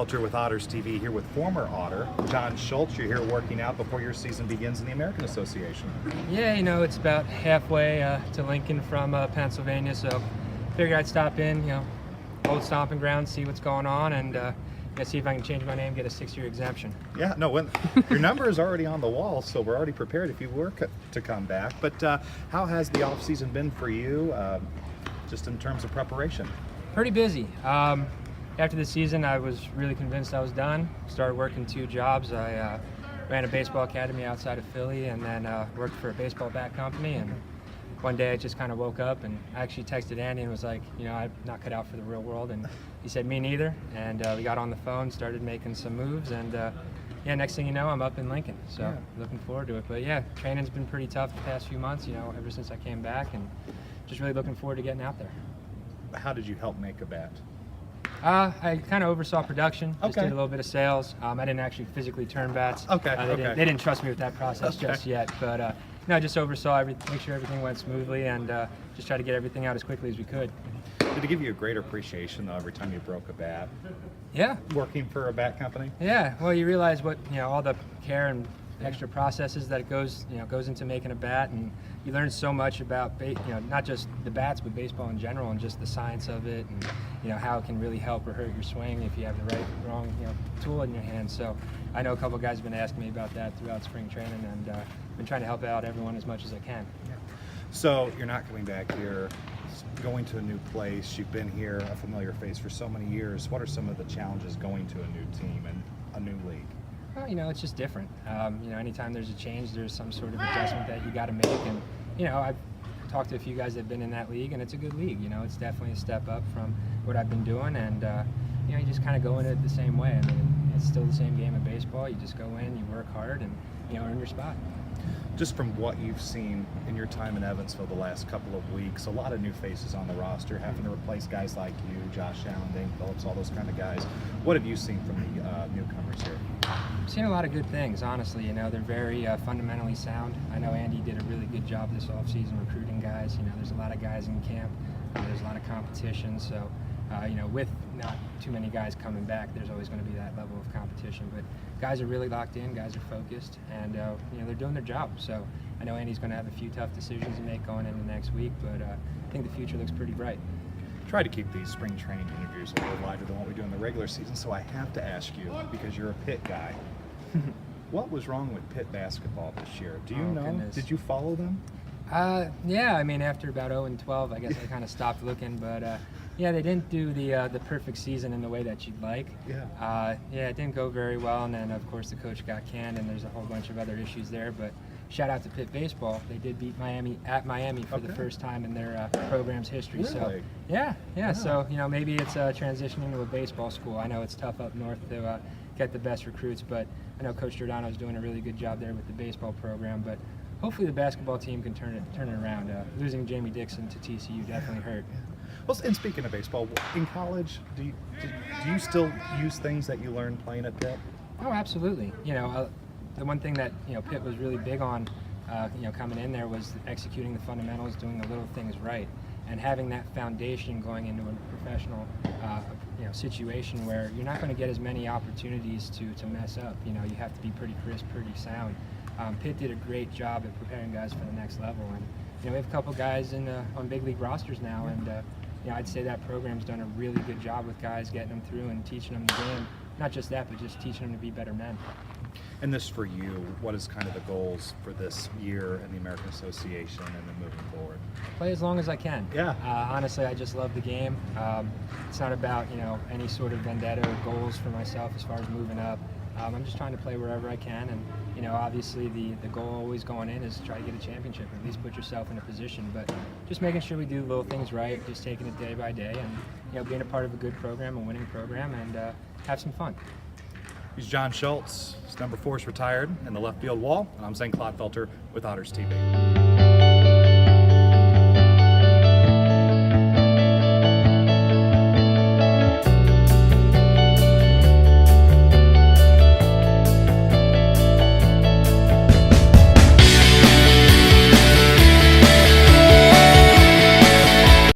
Clodfelter with Otters TV here with former Otter, John Schultz. You're here working out before your season begins in the American Association. Yeah, you know, it's about halfway to Lincoln from Pennsylvania, so figured I'd stop in, old stomping ground, see what's going on, and see if I can change my name, get a 6-year exemption. Yeah, no, your number is already on the wall, so we're already prepared if you were to come back. But how has the off season been for you, just in terms of preparation? Pretty busy. After the season, I was really convinced I was done. Started working 2 jobs. I ran a baseball academy outside of Philly, and then worked for a baseball bat company. And one day I just kind of woke up, and I actually texted Andy and was like, I'm not cut out for the real world. And he said, me neither. And we got on the phone, started making some moves, and yeah, next thing you know, I'm up in Lincoln. So yeah, looking forward to it. But yeah, training's been pretty tough the past few months, ever since I came back, and just really looking forward to getting out there. How did you help make a bat? I kind of oversaw production, just Okay. did a little bit of sales. I didn't actually physically turn bats. Okay, They didn't trust me with that process just yet, but no, I just oversaw everything, make sure everything went smoothly, and just try to get everything out as quickly as we could. Did it give you a greater appreciation though every time you broke a bat? Yeah. Working for a bat company? Yeah, well, you realize what, all the care and extra processes that it goes into making a bat, and you learn so much about not just the bats but baseball in general, and just the science of it, and how it can really help or hurt your swing if you have the wrong tool in your hand. So I know a couple of guys have been asking me about that throughout spring training, and been trying to help out everyone as much as I can. Yeah. So you're not coming back here, going to a new place. You've been here, a familiar face for so many years. What are some of the challenges going to a new team and a new league? Well, it's just different. Anytime there's a change, there's some sort of adjustment that you got to make. And, I've talked to a few guys that have been in that league, and it's a good league. It's definitely a step up from what I've been doing. And, you just kind of go in it the same way. I mean, it's still the same game of baseball. You just go in, you work hard, and, earn your spot. Just from what you've seen in your time in Evansville the last couple of weeks, a lot of new faces on the roster, having to replace guys like you, Josh Allen, Dane Phillips, all those kind of guys. What have you seen from the newcomers here? I've seen a lot of good things, honestly. They're very fundamentally sound. I know Andy did a really good job this offseason recruiting guys. There's a lot of guys in camp. There's a lot of competition. So, with not too many guys coming back, there's always going to be that level of competition. But guys are really locked in. Guys are focused, and they're doing their job. So I know Andy's going to have a few tough decisions to make going into next week, but I think the future looks pretty bright. Try to keep these spring training interviews a little lighter than what we do in the regular season, so I have to ask you, because you're a Pitt guy, what was wrong with Pitt basketball this year? Do you know? Goodness. Did you follow them? Yeah, I mean, after about 0-12, I guess I kind of stopped looking, but yeah, they didn't do the perfect season in the way that you'd like. Yeah. Yeah, it didn't go very well, and then of course the coach got canned, and there's a whole bunch of other issues there. But shout out to Pitt baseball; they did beat Miami at Miami for the first time in their program's history. Really? So yeah. So maybe it's transitioning to a baseball school. I know it's tough up north to get the best recruits, but I know Coach Giordano's doing a really good job there with the baseball program. But hopefully the basketball team can turn it around. Losing Jamie Dixon to TCU definitely hurt. Well, and speaking of baseball, in college, do you still use things that you learned playing at Pitt? Oh, absolutely. The one thing that Pitt was really big on, coming in there was executing the fundamentals, doing the little things right, and having that foundation going into a professional, situation where you're not going to get as many opportunities to mess up. You have to be pretty crisp, pretty sound. Pitt did a great job at preparing guys for the next level, and we have a couple guys on big league rosters now, and I'd say that program's done a really good job with guys, getting them through and teaching them the game. Not just that, but just teaching them to be better men. And this for you, what is kind of the goals for this year in the American Association and then moving forward? Play as long as I can. Yeah. Honestly, I just love the game. It's not about any sort of vendetta or goals for myself as far as moving up. I'm just trying to play wherever I can, and obviously the goal always going in is try to get a championship, at least put yourself in a position. But just making sure we do little things right, just taking it day by day, and being a part of a good program, a winning program, and have some fun. He's John Schultz. His number 4 is retired in the left field wall, and I'm Zane Clodfelter with Otters TV.